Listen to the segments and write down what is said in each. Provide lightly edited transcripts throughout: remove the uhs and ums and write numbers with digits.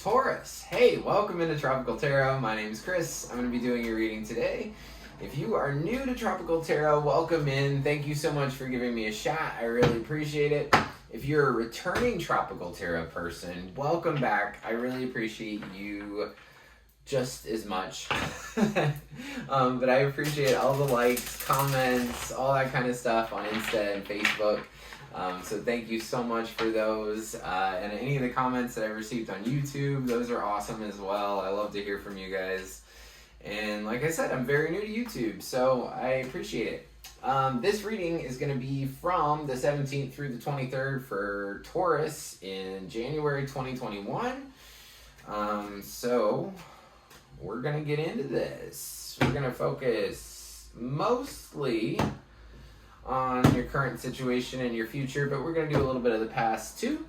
Taurus, hey, welcome into Tropical Tarot. My name is Chris. I'm going to be doing your reading today. If you are new to Tropical Tarot, welcome in. Thank you so much for giving me a shot. I really appreciate it. If you're a returning Tropical Tarot person, welcome back. I really appreciate you just as much. But I appreciate all the likes, comments, all that kind of stuff on Insta and Facebook. So thank you so much for those. And any of the comments that I've received on YouTube, those are awesome as well. I love to hear from you guys. And like I said, I'm very new to YouTube, so I appreciate it. This reading is going to be from the 17th through the 23rd for Taurus in January 2021. So we're going to get into this. We're going to focus mostly on your current situation and your future, but we're going to do a little bit of the past too.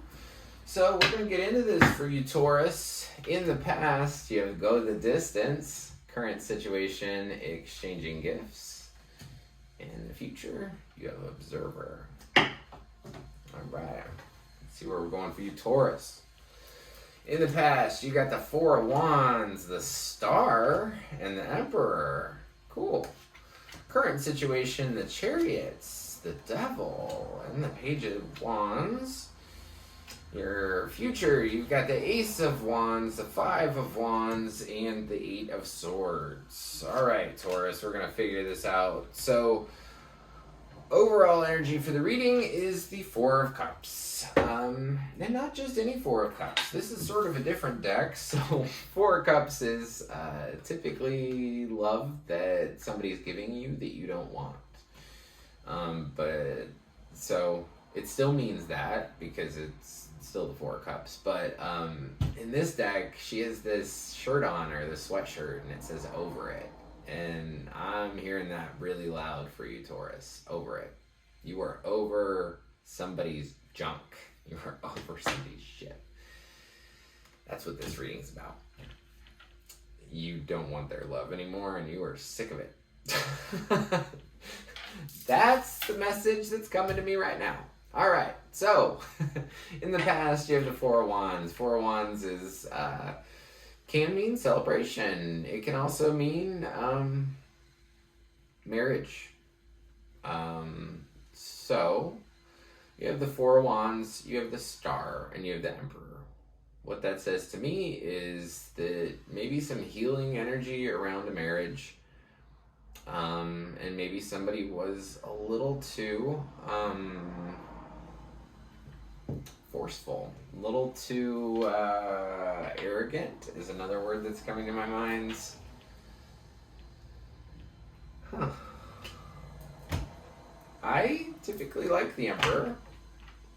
So we're going to get into this for you, Taurus. In the past, you have go the distance, current situation, exchanging gifts. In the future, you have observer. All right, let's see where we're going for you, Taurus. In the past, you got the Four of Wands, the Star, and the Emperor. Cool. Current situation, the Chariots, the Devil, and the Page of Wands. Your future, you've got the Ace of Wands, the Five of Wands, and the Eight of Swords. All right, Taurus, we're going to figure this out. So, overall energy for the reading is the Four of Cups. And not just any Four of Cups. This is sort of a different deck. So, Four of Cups is typically love that somebody's giving you that you don't want. But, so, it still means that because it's still the Four of Cups. But in this deck, she has this shirt on, or this sweatshirt, and it says over it. And I'm hearing that really loud for you, Taurus. Over it. You are over somebody's junk. You are over somebody's shit. That's what this reading's about. You don't want their love anymore, and you are sick of it. That's the message that's coming to me right now. All right. So, in the past, you have the Four of Wands. Four of Wands is can mean celebration. It can also mean marriage. So, you have the Four of Wands, you have the Star, and you have the Emperor. What that says to me is that maybe some healing energy around a marriage, and maybe somebody was a little too forceful, a little too arrogant is another word that's coming to my mind. I typically like the Emperor,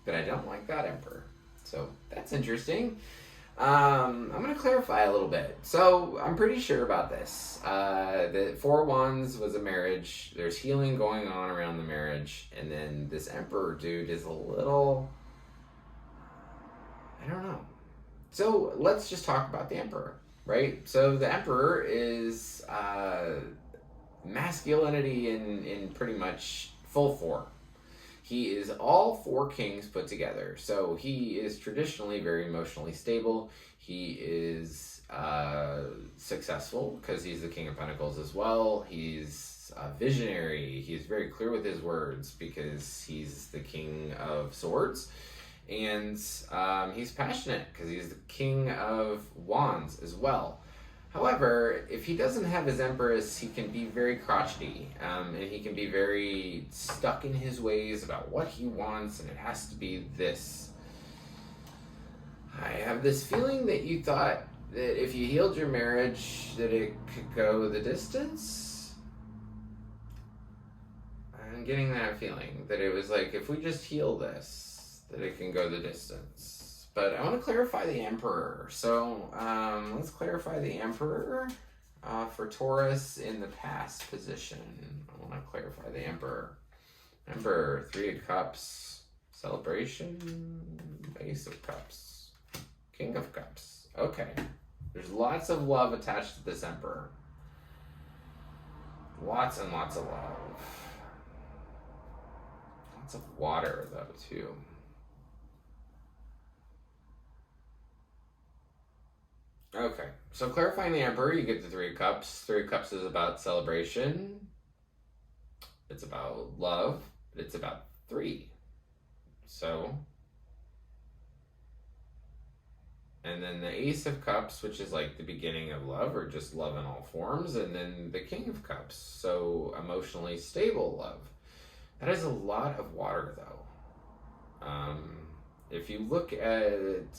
but I don't like that Emperor. So that's interesting. I'm going to clarify a little bit. So I'm pretty sure about this. The Four of Wands was a marriage. There's healing going on around the marriage. And then this Emperor dude is a little, I don't know. So let's just talk about the Emperor, right? So the Emperor is masculinity in pretty much full form. He is all four kings put together. So he is traditionally very emotionally stable. He is successful because he's the King of Pentacles as well. He's visionary. He's very clear with his words because he's the King of Swords. And he's passionate because he's the King of Wands as well. However, if he doesn't have his Empress, he can be very crotchety, and he can be very stuck in his ways about what he wants, and it has to be this. I have this feeling that you thought that if you healed your marriage, that it could go the distance. I'm getting that feeling, that it was like, if we just heal this, that it can go the distance. But I want to clarify the Emperor. So let's clarify the Emperor for Taurus in the past position. I want to clarify the Emperor. Emperor, Three of Cups, celebration, Ace of Cups, King of Cups. Okay. There's lots of love attached to this Emperor. Lots and lots of love. Lots of water, though, too. Okay, so clarifying the Emperor, you get the Three of Cups. Three of Cups is about celebration. It's about love. It's about three. So, and then the Ace of Cups, which is like the beginning of love, or just love in all forms. And then the King of Cups, so emotionally stable love. That is a lot of water, though. If you look at it,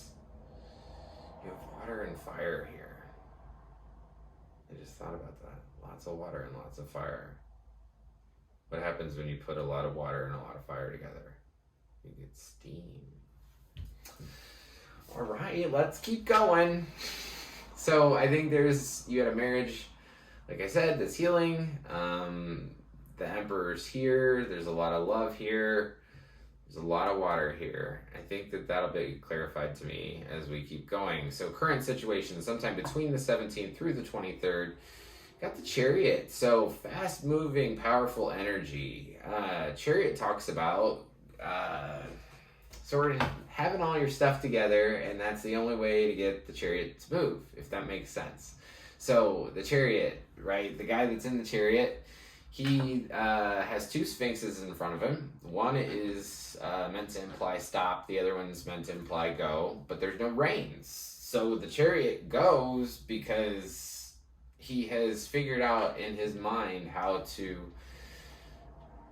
you have water and fire here. I just thought about that. Lots of water and lots of fire. What happens when you put a lot of water and a lot of fire together? You get steam. All right, let's keep going. So I think you had a marriage, like I said, that's healing. The Emperor's here. There's a lot of love here. There's a lot of water here. I think that'll be clarified to me as we keep going. So current situation, sometime between the 17th through the 23rd, got the Chariot. So fast moving, powerful energy. Chariot talks about sort of having all your stuff together, and that's the only way to get the Chariot to move, if that makes sense. So the Chariot, right? The guy that's in the Chariot, he has two sphinxes in front of him. One is meant to imply stop. The other one's meant to imply go. But there's no reins. So the Chariot goes because he has figured out in his mind how to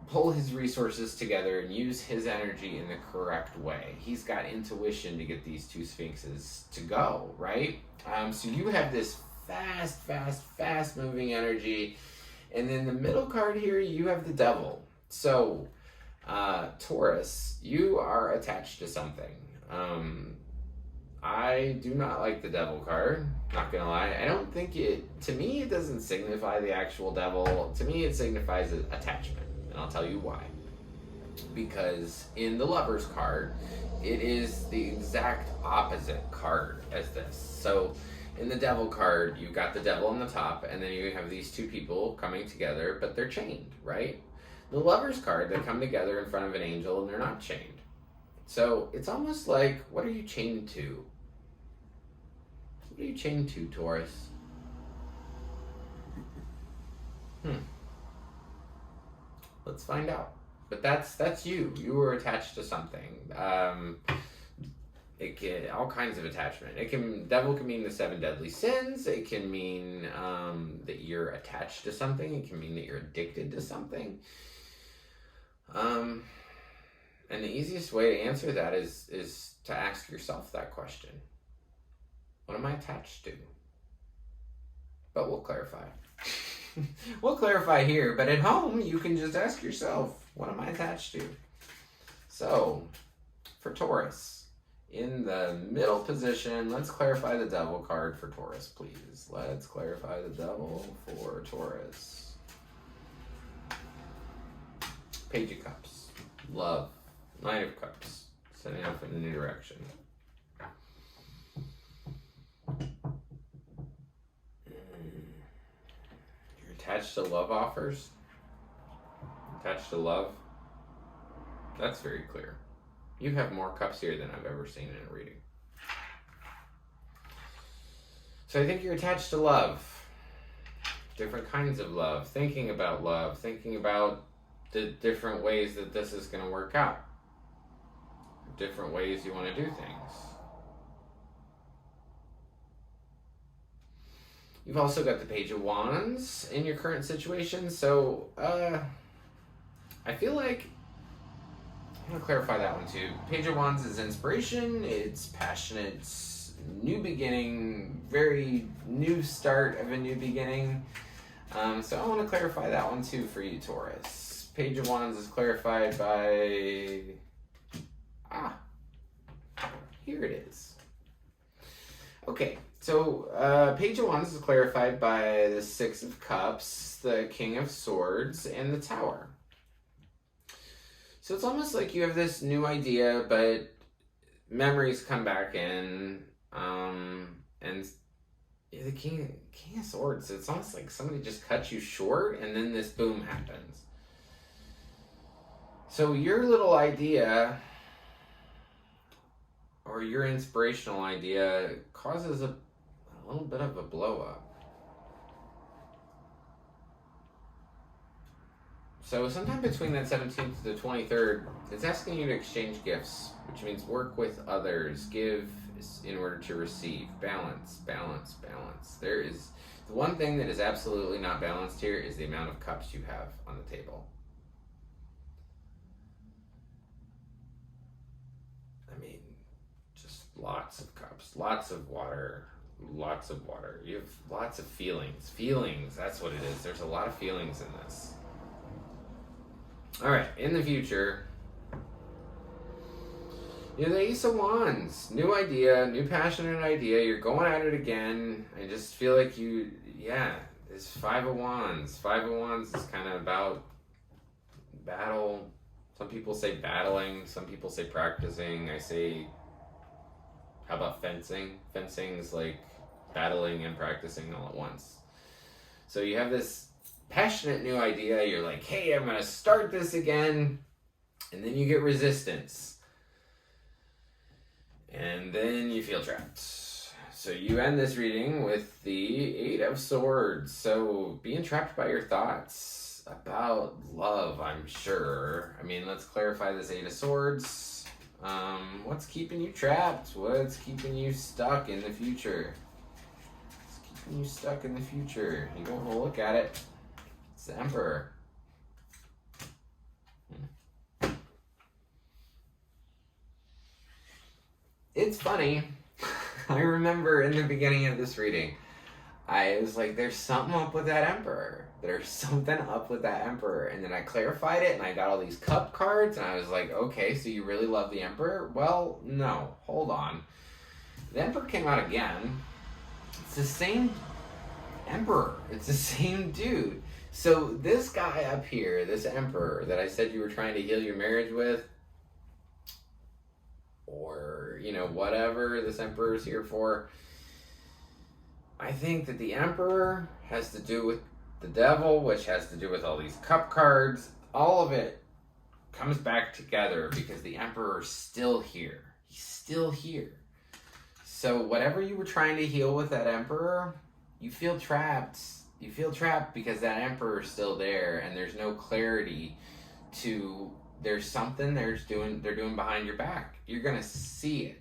pull his resources together and use his energy in the correct way. He's got intuition to get these two sphinxes to go, right? So you have this fast moving energy. And then the middle card here, you have the Devil. So, Taurus, you are attached to something. I do not like the Devil card, not gonna lie. I don't think to me, it doesn't signify the actual devil. To me, it signifies attachment, and I'll tell you why. Because in the Lover's card, it is the exact opposite card as this. So, in the Devil card, you've got the Devil on the top, and then you have these two people coming together, but they're chained, right? The Lover's card, they come together in front of an angel, and they're not chained. So it's almost like, what are you chained to? What are you chained to, Taurus? Let's find out. But that's you. You were attached to something. It can all kinds of attachment. Devil can mean the 7 deadly sins. It can mean that you're attached to something. It can mean that you're addicted to something. And the easiest way to answer that is to ask yourself that question. What am I attached to? But we'll clarify. We'll clarify here, but at home you can just ask yourself, what am I attached to? So, for Taurus, in the middle position, let's clarify the Devil card for Taurus, please. Let's clarify the Devil for Taurus. Page of Cups. Love. Knight of Cups. Setting off in a new direction. You're attached to love offers? Attached to love? That's very clear. You have more cups here than I've ever seen in a reading. So I think you're attached to love. Different kinds of love. Thinking about the different ways that this is going to work out. Different ways you want to do things. You've also got the Page of Wands in your current situation. So, I feel like I'm going to clarify that one too. Page of Wands is inspiration. It's passionate, new beginning, very new start of a new beginning. So I want to clarify that one too for you, Taurus. Page of Wands is clarified by... here it is. Okay, so Page of Wands is clarified by the 6 of Cups, the King of Swords, and the Tower. So it's almost like you have this new idea, but memories come back in, and the King of Swords, it's almost like somebody just cut you short, and then this boom happens. So your little idea, or your inspirational idea, causes a A little bit of a blow up. So sometime between that 17th to the 23rd, it's asking you to exchange gifts, which means work with others, give in order to receive. Balance, balance, balance. There is the one thing that is absolutely not balanced here is the amount of cups you have on the table. I mean, just lots of cups, lots of water, lots of water. You have lots of feelings. Feelings, that's what it is. There's a lot of feelings in this. All right, in the future, you know, the Ace of Wands, new idea, new passionate idea. You're going at it again. I just feel like this Five of Wands. Five of Wands is kind of about battle. Some people say battling. Some people say practicing. I say, how about fencing? Fencing is like battling and practicing all at once. So you have this passionate new idea. You're like, hey, I'm going to start this again. And then you get resistance. And then you feel trapped. So you end this reading with the Eight of Swords. So being trapped by your thoughts about love, I'm sure. I mean, let's clarify this Eight of Swords. What's keeping you trapped? What's keeping you stuck in the future? What's keeping you stuck in the future? You don't want to look at it. It's the Emperor. It's funny. I remember in the beginning of this reading, I was like, there's something up with that Emperor. There's something up with that Emperor. And then I clarified it, and I got all these cup cards, and I was like, okay, so you really love the Emperor? Well, no. Hold on. The Emperor came out again. It's the same Emperor. It's the same dude. So this guy up here, this Emperor that I said you were trying to heal your marriage with, or, you know, whatever this Emperor is here for, I think that the Emperor has to do with the devil, which has to do with all these cup cards. All of it comes back together because the Emperor is still here. He's still here. So whatever you were trying to heal with that Emperor, you feel trapped. You feel trapped because that Emperor is still there, and there's no clarity to, there's something they're doing behind your back. You're going to see it.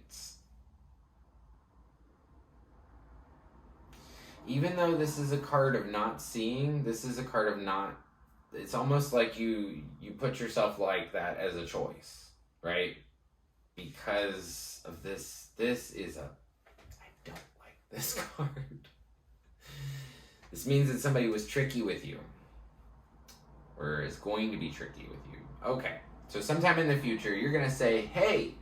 Even though this is a card of not seeing, this is a card of not, it's almost like you put yourself like that as a choice, right? Because of this is I don't like this card. This means that somebody was tricky with you, or is going to be tricky with you. Okay, so sometime in the future, you're going to say, hey,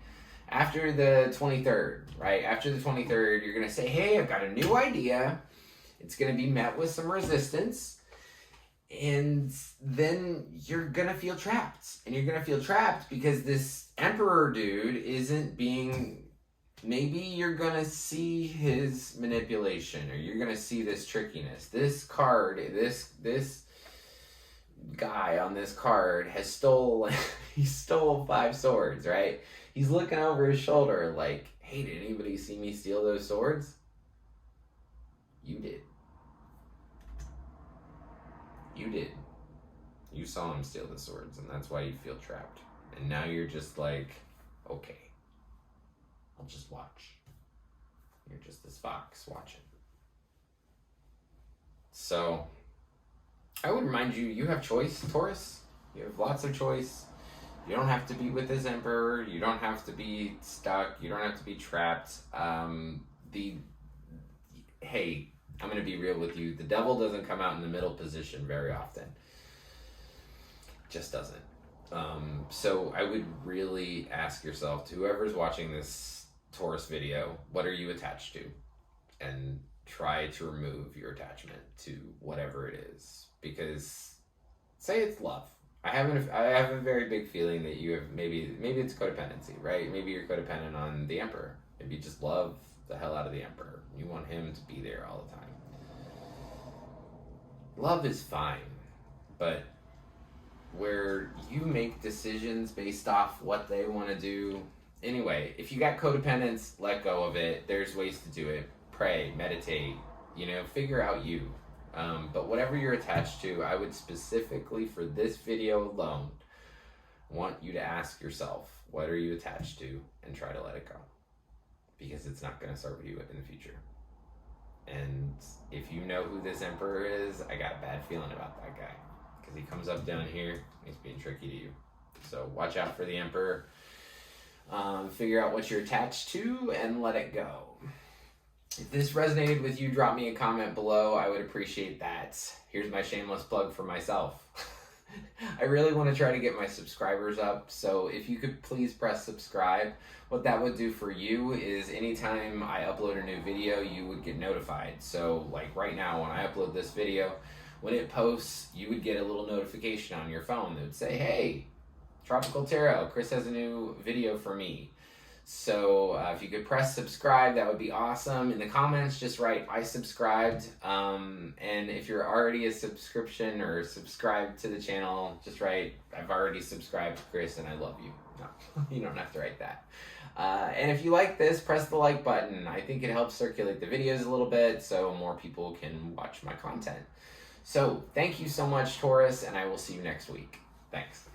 after the 23rd, right? After the 23rd, you're going to say, hey, I've got a new idea. It's going to be met with some resistance. And then you're going to feel trapped. And you're going to feel trapped because this Emperor dude isn't being... Maybe you're going to see his manipulation, or you're going to see this trickiness. This card, this guy on this card has he stole 5 swords, right? He's looking over his shoulder like, hey, did anybody see me steal those swords? You did. You did. You saw him steal the swords, and that's why you feel trapped. And now you're just like, okay, I'll just watch. You're just this fox watching. So, I would remind you, you have choice, Taurus. You have lots of choice. You don't have to be with this Emperor. You don't have to be stuck. You don't have to be trapped. Hey, I'm going to be real with you. The devil doesn't come out in the middle position very often. Just doesn't. So I would really ask yourself, to whoever's watching this Taurus video, what are you attached to? And try to remove your attachment to whatever it is. Because say it's love. I have a very big feeling that you have, maybe it's codependency, right? Maybe you're codependent on the Emperor. Maybe you just love the hell out of the Emperor. You want him to be there all the time. Love is fine, but where you make decisions based off what they want to do. Anyway, if you got codependence, let go of it. There's ways to do it. pray, meditate, figure out you. But whatever you're attached to, I would specifically for this video alone want you to ask yourself, what are you attached to, and try to let it go, because it's not going to serve you in the future. And if you know who this Emperor is, I got a bad feeling about that guy, because he comes up down here, he's being tricky to you. So watch out for the Emperor. Figure out what you're attached to and let it go. If this resonated with you, drop me a comment below. I would appreciate that. Here's my shameless plug for myself. I really want to try to get my subscribers up, so if you could please press subscribe. What that would do for you is anytime I upload a new video, you would get notified. So like right now, when I upload this video, when it posts, you would get a little notification on your phone that would say, hey, Tropical Tarot, Chris has a new video for me. So if you could press subscribe, that would be awesome. In the comments, just write, I subscribed. And if you're already a subscription or subscribed to the channel, just write, I've already subscribed to Chris and I love you. No, you don't have to write that. And if you like this, press the like button. I think it helps circulate the videos a little bit so more people can watch my content. So thank you so much, Taurus, and I will see you next week. Thanks.